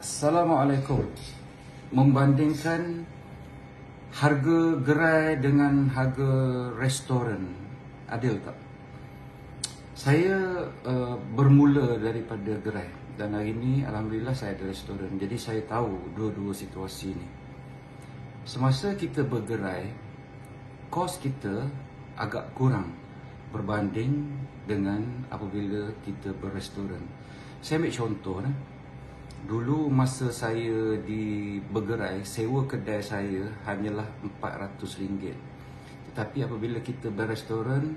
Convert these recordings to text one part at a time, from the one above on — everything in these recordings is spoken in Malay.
Assalamualaikum. Membandingkan harga gerai dengan harga restoran, adil tak? Saya bermula daripada gerai dan hari ini alhamdulillah saya ada restoran. Jadi saya tahu dua-dua situasi ni. Semasa kita bergerai, kos kita agak kurang berbanding dengan apabila kita berrestoran. Saya ambil contoh nah. Dulu masa saya di bergerai, sewa kedai saya hanyalah RM400. Tetapi apabila kita berrestoran,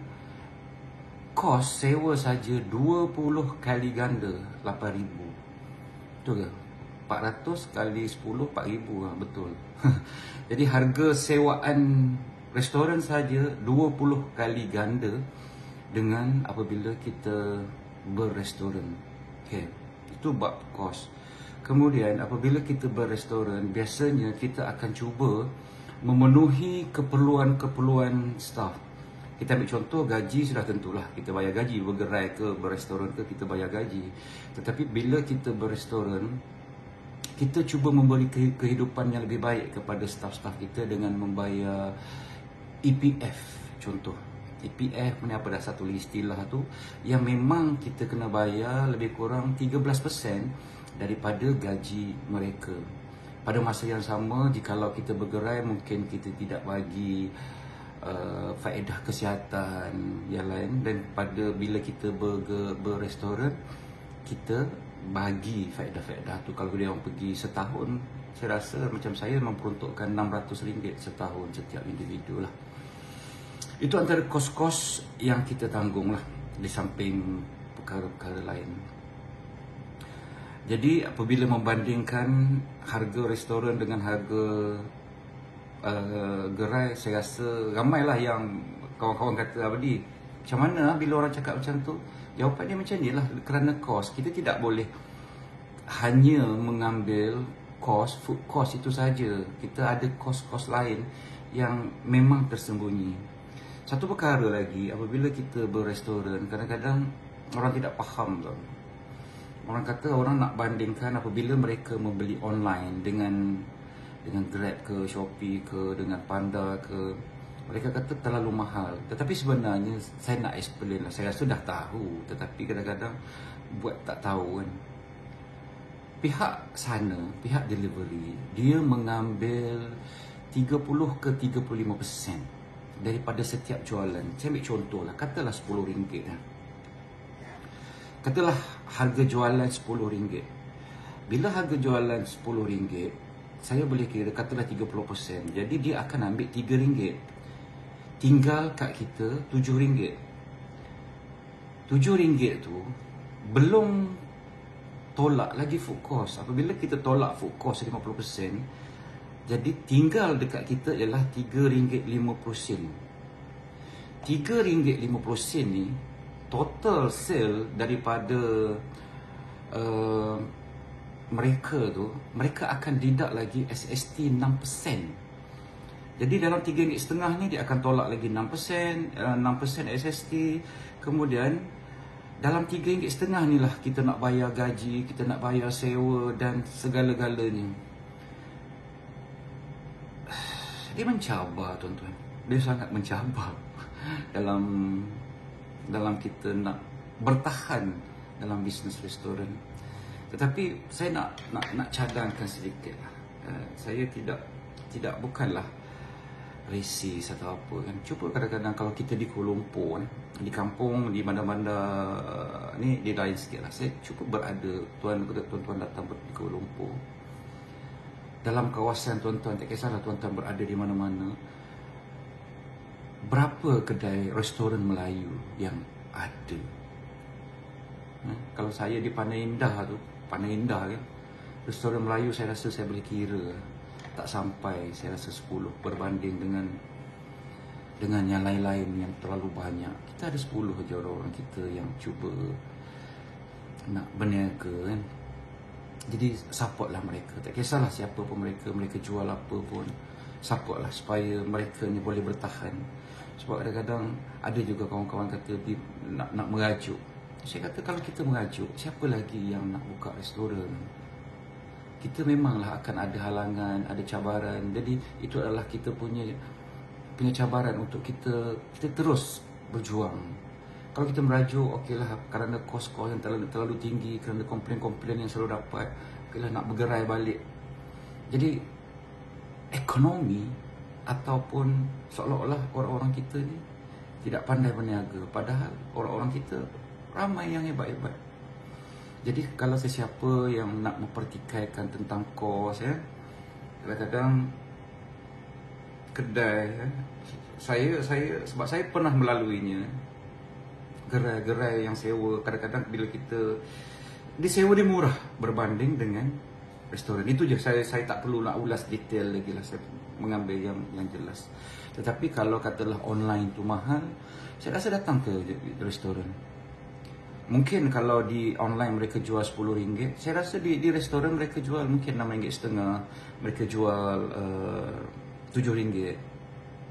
kos sewa saja 20 kali ganda, RM8,000. Betul ke? 400 kali 10, RM4,000 lah, betul. Jadi harga sewaan restoran saja 20 kali ganda dengan apabila kita berrestoran. Okay. Itu bab kos. Kemudian apabila kita berrestoran, biasanya kita akan cuba memenuhi keperluan-keperluan staf. Kita ambil contoh, gaji sudah tentulah kita bayar gaji, bergerai ke berrestoran ke kita bayar gaji. Tetapi bila kita berrestoran, kita cuba memberi kehidupan yang lebih baik kepada staf-staf kita dengan membayar EPF contoh. EPF ni apa dah satu istilah tu yang memang kita kena bayar lebih kurang 13% daripada gaji mereka. Pada masa yang sama, jikalau kita bergerai, mungkin kita tidak bagi faedah kesihatan yang lain, dan pada bila kita berrestoran, kita bagi faedah-faedah tu. Kalau dia orang pergi setahun, saya rasa macam saya memperuntukkan RM600 setahun setiap individu lah. Itu antara kos-kos yang kita tanggung lah, di samping perkara-perkara lain. Jadi apabila membandingkan harga restoran dengan harga gerai, saya rasa ramailah yang kawan-kawan kata, Abadi, macam mana bila orang cakap macam tu? Jawapan dia macam ni lah, kerana kos. Kita tidak boleh hanya mengambil kos, food cost itu saja. Kita ada kos-kos lain yang memang tersembunyi. Satu perkara lagi, apabila kita berrestoran, kadang-kadang orang tidak faham tau. Orang kata orang nak bandingkan apabila mereka membeli online dengan Grab ke, Shopee ke, dengan Panda ke. Mereka kata terlalu mahal. Tetapi sebenarnya saya nak explain lah. Saya rasa dah tahu, tetapi kadang-kadang buat tak tahu kan. Pihak sana, pihak delivery, dia mengambil 30 ke 35% daripada setiap jualan. Saya ambil contoh lah, katalah RM10 lah. Katalah harga jualan RM10. Bila harga jualan RM10, saya boleh kira katalah 30%. Jadi dia akan ambil RM3. Tinggal kat kita RM7. RM7 tu belum tolak lagi food cost. Apabila kita tolak food cost 50%, jadi tinggal dekat kita ialah RM3.50. RM3.50 ni total sale daripada mereka tu, mereka akan deduct lagi SST 6%. Jadi dalam RM3.50 ni dia akan tolak lagi 6%, 6% SST. Kemudian dalam RM3.50 ni lah kita nak bayar gaji, kita nak bayar sewa dan segala-galanya. Dia mencabar tuan-tuan. Dia sangat mencabar dalam kita nak bertahan dalam bisnes restoran. Tetapi saya nak cadangkan sedikit lah. Saya tidak bukanlah resis atau apa kan. Cuba kadang-kadang kalau kita di Kuala Lumpur di kampung, di mana-mana ni dia lain sikit lah. Saya cuba berada, tuan-tuan datang di Kuala Lumpur, dalam kawasan tuan-tuan, tak kisahlah tuan-tuan berada di mana-mana, berapa kedai restoran Melayu yang ada? Kalau saya di Panai Indah tu, Panai Indah kan, restoran Melayu saya rasa saya boleh kira tak sampai, saya rasa 10 berbanding dengan yang lain-lain yang terlalu banyak. Kita ada 10 saja orang kita yang cuba nak berniaga kan. Jadi supportlah mereka, tak kisahlah siapa pun mereka jual apa pun, supportlah supaya mereka ni boleh bertahan. Sebab kadang-kadang ada juga kawan-kawan kata nak merajuk. Saya kata kalau kita merajuk, siapa lagi yang nak buka restoran? kita memanglah akan ada halangan, ada cabaran. Jadi itu adalah kita punya cabaran untuk kita terus berjuang. Kalau kita merajuk, okeylah, kerana kos-kos yang terlalu tinggi, kerana komplain-komplain yang selalu dapat, okeylah, nak bergerai balik. Jadi ekonomi ataupun seolah-olah orang-orang kita ni tidak pandai berniaga, padahal orang-orang kita ramai yang hebat-hebat. Jadi kalau sesiapa yang nak mempertikaikan tentang kos, kadang-kadang kedai, saya sebab saya pernah melaluinya, gerai-gerai yang sewa, kadang-kadang bila kita disewa dia murah berbanding dengan restoran. Itu je, saya tak perlu nak ulas detail lagi lah, saya mengambil yang jelas. Tetapi kalau katalah online tu mahal, saya rasa datang ke restoran. Mungkin kalau di online mereka jual RM10, saya rasa di restoran mereka jual mungkin RM6.5, mereka jual RM7.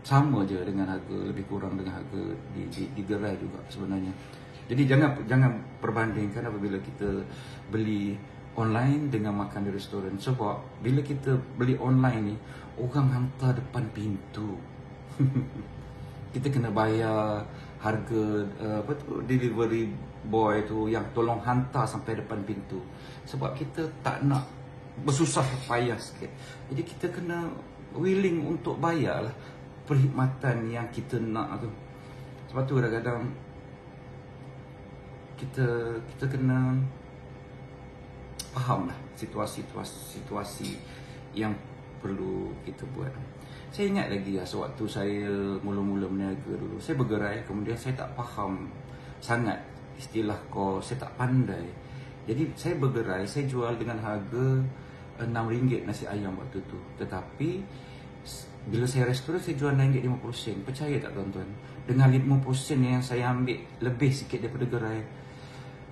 Sama je dengan harga, lebih kurang dengan harga di gerai juga sebenarnya. Jadi jangan perbandingkan apabila kita beli online dengan makan di restoran. Sebab bila kita beli online ni, orang hantar depan pintu. Kita kena bayar harga delivery boy tu yang tolong hantar sampai depan pintu. Sebab kita tak nak bersusah payah sikit. Jadi kita kena willing untuk bayar lah perkhidmatan yang kita nak tu. Sebab tu kadang-kadang kita kena faham lah situasi yang perlu kita buat. Saya ingat lagi lah sewaktu saya mula-mula berniaga dulu, saya bergerai, kemudian saya tak faham sangat istilah kos, saya tak pandai. Jadi saya bergerai, saya jual dengan harga RM6 nasi ayam waktu tu. Tetapi bila saya restoran, saya jual RM9.50. Percaya tak tuan-tuan? Dengan 50% yang saya ambil lebih sikit daripada gerai,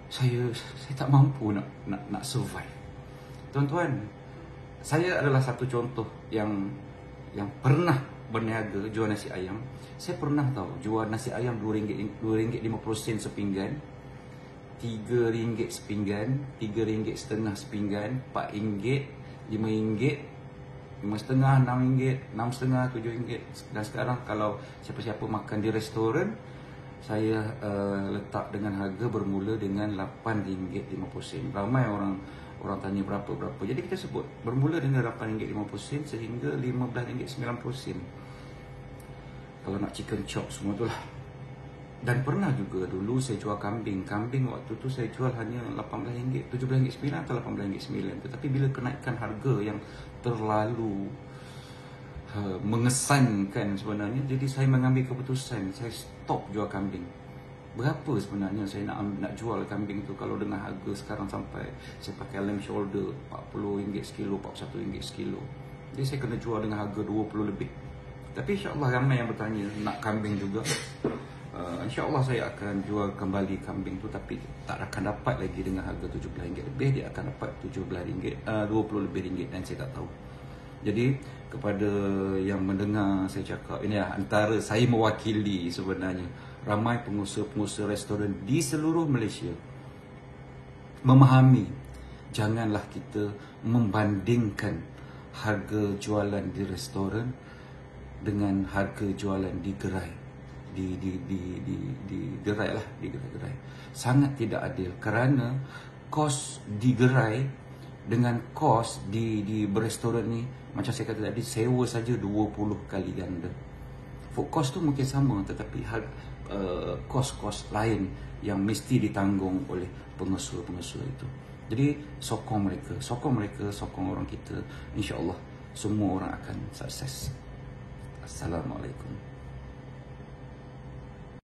saya tak mampu nak survive. Tuan-tuan, saya adalah satu contoh yang pernah berniaga jual nasi ayam. Saya pernah tahu jual nasi ayam RM2.50 sepinggan, RM3 sepinggan, RM3.50 sepinggan, RM4, RM5, RM5.50, RM6, RM6.50, RM7. Dan sekarang kalau siapa-siapa makan di restoran, saya letak dengan harga bermula dengan RM8.50. Ramai orang tanya berapa. Jadi kita sebut bermula dengan RM8.50 sehingga RM15.90. Kalau nak chicken chop semua tu lah. Dan pernah juga dulu saya jual kambing. Kambing waktu tu saya jual hanya RM18, RM17.9 atau RM18.9. Tetapi bila kenaikan harga yang terlalu mengesankan sebenarnya, jadi saya mengambil keputusan, saya stop jual kambing. Berapa sebenarnya saya nak jual kambing tu kalau dengan harga sekarang, sampai saya pakai lamb shoulder RM40 sekilo, RM41 sekilo. Jadi saya kena jual dengan harga RM20 lebih. Tapi insyaAllah ramai yang bertanya nak kambing juga. InsyaAllah saya akan jual kembali kambing tu, tapi tak akan dapat lagi dengan harga RM17 lebih. Dia akan dapat RM20 lebih ringgit, dan saya tak tahu. Jadi kepada yang mendengar saya cakap, ini antara saya mewakili sebenarnya ramai pengusaha-pengusaha restoran di seluruh Malaysia, memahami janganlah kita membandingkan harga jualan di restoran dengan harga jualan di gerai. Di gerai lah, di gerai. Sangat tidak adil, kerana kos di gerai dengan kos di restoran ni, macam saya kata tadi, sewa saja 20 kali ganda. Food cost tu mungkin sama, tetapi kos-kos lain yang mesti ditanggung oleh pengusaha-pengusaha itu. Jadi sokong mereka, sokong orang kita. InsyaAllah semua orang akan sukses. Assalamualaikum.